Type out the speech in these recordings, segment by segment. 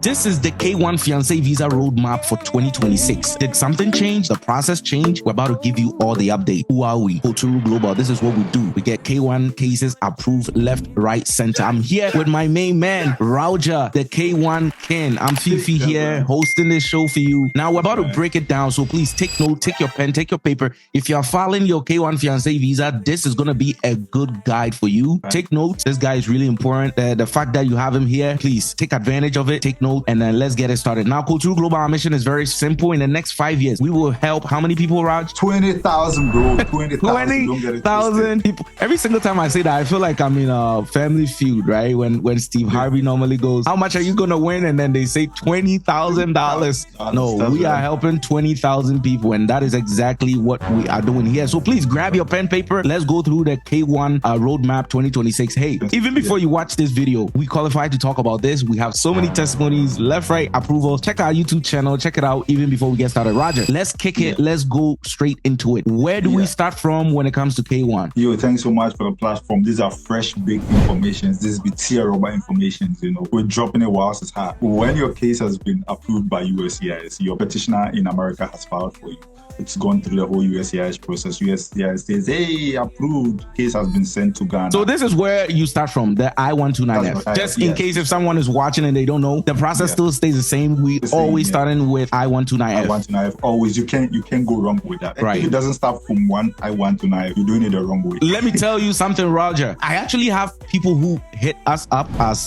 This is the K1 Fiancé Visa Roadmap for 2026. Did something change? The process change? We're about to give you all the update. Who are we? Kooturu Global. This is what we do. We get K1 cases approved left, right, center. I'm here with my main man, Rauja, the K1 King. I'm Fifi here hosting this show for you. Now we're about to break it down. So please take note, take your pen, take your paper. If you're filing your K1 Fiancé Visa, this is going to be a good guide for you. Take note. This guy is really important. The fact that you have him here, please take advantage of it. Take note, and then let's get it started. Now, Kooturu Global, our mission is very simple. In the next 5 years, we will help how many people, Raj? 20,000, bro. 20,000 people. Every single time I say that, I feel like I'm in a Family Feud, right? When Steve Harvey normally goes, how much are you going to win? And then they say $20,000. No, we are helping 20,000 people, and that is exactly what we are doing here. So please grab your pen, paper. Let's go through the K1 Roadmap 2026. Hey, even before you watch this video, we qualified to talk about this. We have so many testimonies, left, right, approvals. Check our YouTube channel. Check it out even before we get started. Roger, let's kick it. Let's go straight into it. Where do we start from when it comes to K1? Yo, thanks so much for the platform. These are fresh, big information. This is tier rubber information. We're dropping it whilst it's hot. When your case has been approved by USCIS, your petitioner in America has filed for you. It's gone through the whole USCIS process. USCIS says, hey, approved. Case has been sent to Ghana. So this is where you start from, the I-129F. Just in case if someone is watching and they don't know, the process still stays the same. We always starting with I-129F. I-129F, always. You can't go wrong with that. Right. If it doesn't start from one I-129F, you're doing it the wrong way. Let me tell you something, Roger. I actually have people who hit us up as,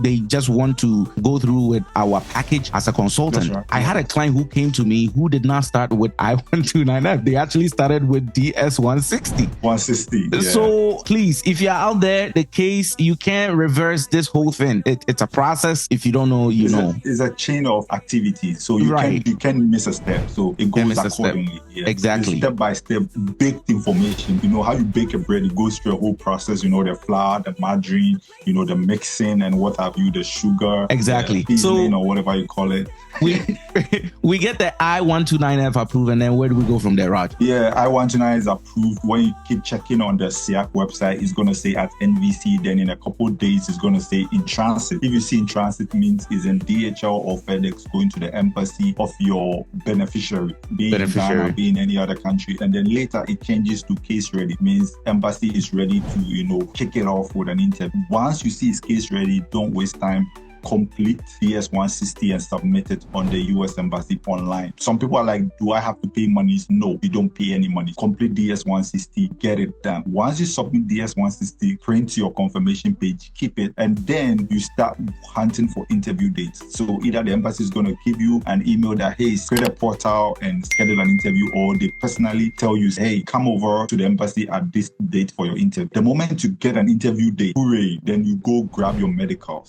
they just want to go through with our package as a consultant. Right. I had a client who came to me who did not start with I-129F. They actually started with DS-160. 160. Yeah. So please, if you're out there, the case, you can't reverse this whole thing. It's a process. If you don't know, you know. It's a chain of activities. So you can't miss a step. So it goes accordingly. Yeah. Exactly. Step by step, baked information. You know how you bake a bread, it goes through a whole process, the flour, the margarine, the mixing and what have you, the sugar. Exactly. So, or whatever you call it. We get the I-129F approved, and then where do we go from there, Raj? Yeah, I-129 is approved. When you keep checking on the SIAC website, it's going to say at NVC. Then in a couple of days, it's going to say in transit. If you see in transit, means it's in DHL or FedEx going to the embassy of your beneficiary, being in Ghana, being in any other country. And then later it changes to case ready. It means embassy is ready to, kick it off with an interview. Once you see it's case ready, don't waste time. Complete DS-160 and submit it on the US Embassy online. Some people are like, do I have to pay money? No, you don't pay any money. Complete DS-160, get it done. Once you submit DS-160, print your confirmation page, keep it, and then you start hunting for interview dates. So either the embassy is going to give you an email that, hey, create a portal and schedule an interview, or they personally tell you, hey, come over to the embassy at this date for your interview. The moment you get an interview date, hooray, then you go grab your medical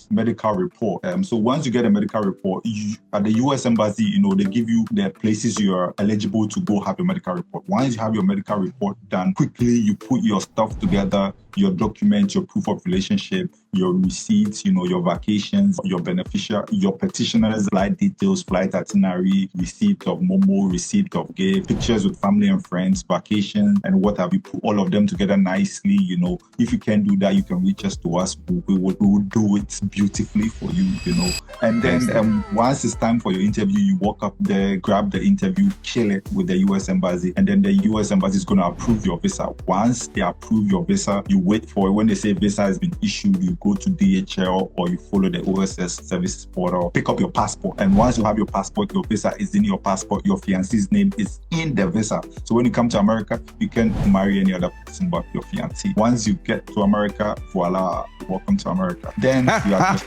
report. So once you get a medical report, at the US Embassy, they give you the places you are eligible to go have your medical report. Once you have your medical report done, quickly you put your stuff together, your documents, your proof of relationship, your receipts, your vacations, your beneficiary, your petitioner's flight details, flight itinerary, receipt of Momo, receipt of gift, pictures with family and friends, vacations, and what have you. Put all of them together nicely. If you can do that, you can reach us to us. We will do it beautifully for you, And then once it's time for your interview, you walk up there, grab the interview, kill it with the US Embassy, and then the US Embassy is going to approve your visa. Once they approve your visa, you wait for it. When they say visa has been issued, you go to DHL or you follow the OSS services portal, pick up your passport. And once you have your passport, your visa is in your passport, your fiancé's name is in the visa. So when you come to America, you can marry any other person but your fiancé. Once you get to America, voila, welcome to America. Then you are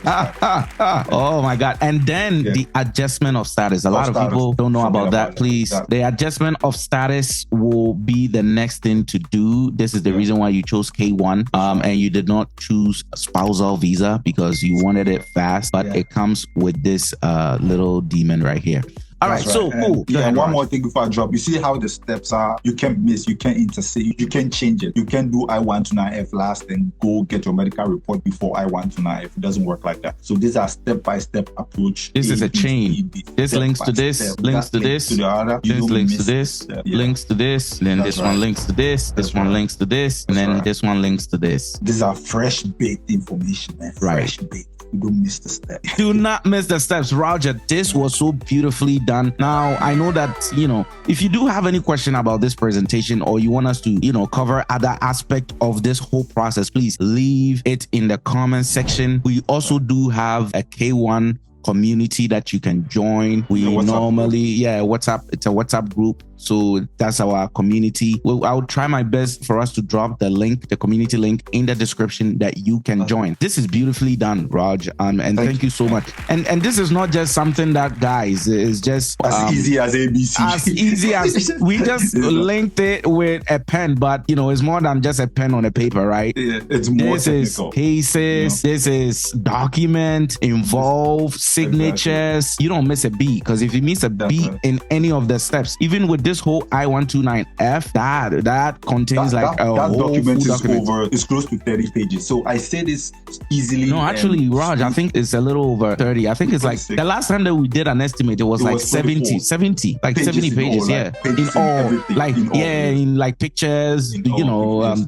Oh my God. And then the adjustment of status. A lot of people don't know about that. Please, the adjustment of status will be the next thing to do. This is the reason why you chose K1 and you did not choose a spousal visa because you wanted it fast, but it comes with this little demon right here. All right, so cool. One more thing before I drop. You see how the steps are? You can't miss, you can't intercede, you can't change it. You can't do I-129F last and go get your medical report before I-129F. It doesn't work like that. So these are step-by-step approach. This is a chain. This links to this, links to this, this links to this, links to this, then this one links to this, this one links to this, and then this one links to this. These are fresh baked information, man. Fresh baked. don't miss the step. Do not miss the steps. Roger, this was so beautifully done. Now, I know that, if you do have any question about this presentation or you want us to, cover other aspect of this whole process, please leave it in the comment section. We also do have a K1 community that you can join. We normally, WhatsApp, it's a WhatsApp group. So that's our community. I'll try my best for us to drop the link, the community link in the description that you can join. This is beautifully done, Raj. And thank you so much. And this is not just something that, guys, is just as easy as ABC. As easy as we just linked it with a pen, but it's more than just a pen on a paper, right? Yeah, it's more technical. Is cases, this is document, involve, signatures. Exactly. You don't miss a beat, because if you miss a beat in any of the steps, even with this whole I-129F, that contains that whole document document. It's close to 30 pages. So I say this easily. No, actually, Raj, I think it's a little over 30. I think it's 26. Like the last time that we did an estimate, it was like 70, like pages 70 pages, in like pictures,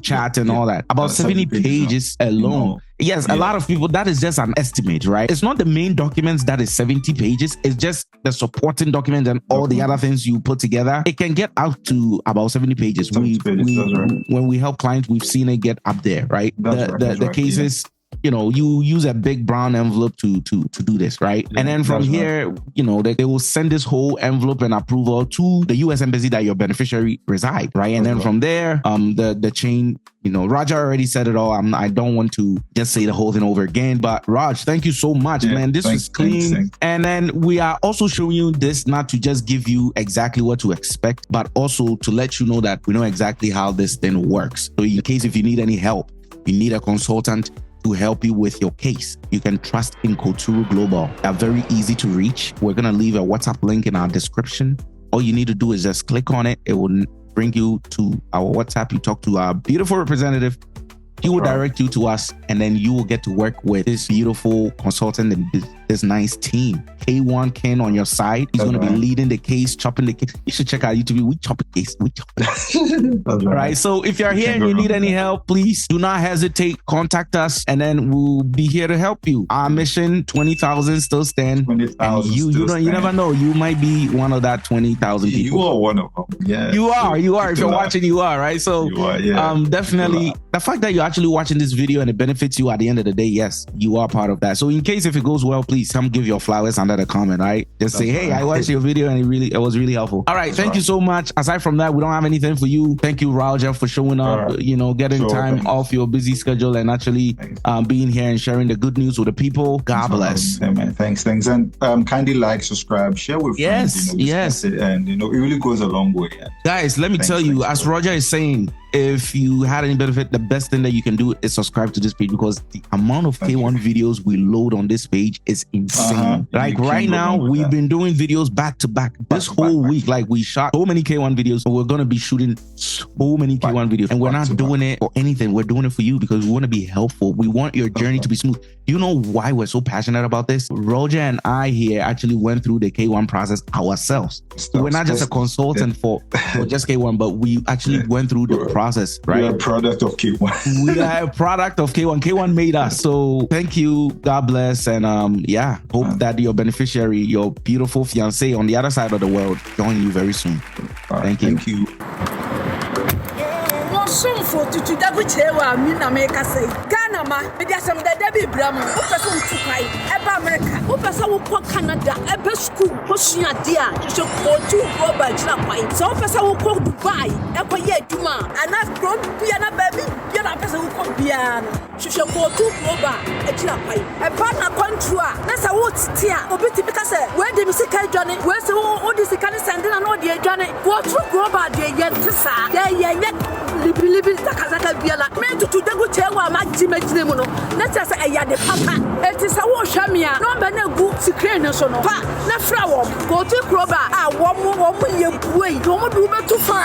chat and all that. About 70 pages alone. Yes, a lot of people, that is just an estimate, right? It's not the main documents that is 70 pages. It's just the supporting documents and all the other things you put together. It can get out to about 70 pages. When we help clients, we've seen it get up there, right? The cases, you use a big brown envelope to do this, right? And then from here, they will send this whole envelope and approval to the U.S. embassy that your beneficiary reside, right? And then from there, the chain, Roger already said it all. I don't want to just say the whole thing over again, but Raj, thank you so much, man. This was clean. Thanks. And then we are also showing you this not to just give you exactly what to expect, but also to let you know that we know exactly how this thing works. So in case if you need any help, you need a consultant to help you with your case, you can trust in Kooturu Global. They're very easy to reach. We're going to leave a WhatsApp link in our description. All you need to do is just click on it. It will bring you to our WhatsApp. You talk to our beautiful representative. He will direct you to us, and then you will get to work with this beautiful consultant and this nice team. K1 Ken on your side. He's going to be leading the case, chopping the case. You should check out YouTube. We chop a case. We chop it. All right. So if you're here and you need any help, please do not hesitate. Contact us, and then we'll be here to help you. Our mission, 20,000 still stand. 20,000. You never know. You might be one of that 20,000 people. You are one of them. Yeah. You are. If you're watching, you are, right? So you are, yeah. Definitely the fact that you're actually watching this video and it benefits you at the end of the day, yes, you are part of that. So in case if it goes well, please come give your flowers under the comment, right? Just say, hey, I watched your video and it was really helpful. All right, thank you so much. Aside from that, we don't have anything for you. Thank you, Roger, for showing up, getting time off your busy schedule and actually being here and sharing the good news with the people. God bless. Thanks. And kindly like, subscribe, share with friends. Yes. And it really goes a long way. Guys, let me tell you, as Roger is saying, if you had any benefit, the best thing that you can do is subscribe to this page, because the amount of K1 videos we load on this page is insane. Like right now, we've been doing videos back to back this whole week. Like we shot so many K1 videos, but we're going to be shooting so many K1 videos, and we're not doing it for anything. We're doing it for you because we want to be helpful. We want your journey to be smooth. You know why we're so passionate about this? Roger and I here actually went through the K1 process ourselves. We're not just a consultant for just K1, but we actually went through the process, right? We are a product of K1. We are a product of K1. K1 made us. So thank you. God bless. And hope that your beneficiary, your beautiful fiancé on the other side of the world, join you very soon. Thank you. Thank you. For to Daguchewa, Mina make us say, Ghana, Mediasam, the Debbie Bram, Opperson to cry, Eba America, Opasa Canada, Eba school, Hoshia dear, you should go to Robert Lapai, so Opasa will call Dubai, Eba yet Duma, and that's grown piano baby, Yana person who come piano. She shall go to Robert, a Lapai, a partner contra, that's a wood steer, Obiti because where the musical Johnny, where's the old is the kind of sending an audio Johnny, go to Robert, the Yentissa, yet. Libi takazaka biala me to dagu chewa majime mu no na tse se eya de papa etisa wo hwamia no ba na gu screen no so no pa na fra wo go to kroba a wo ye buei wo mo du betu fa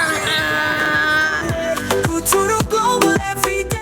Kooturu Global every day.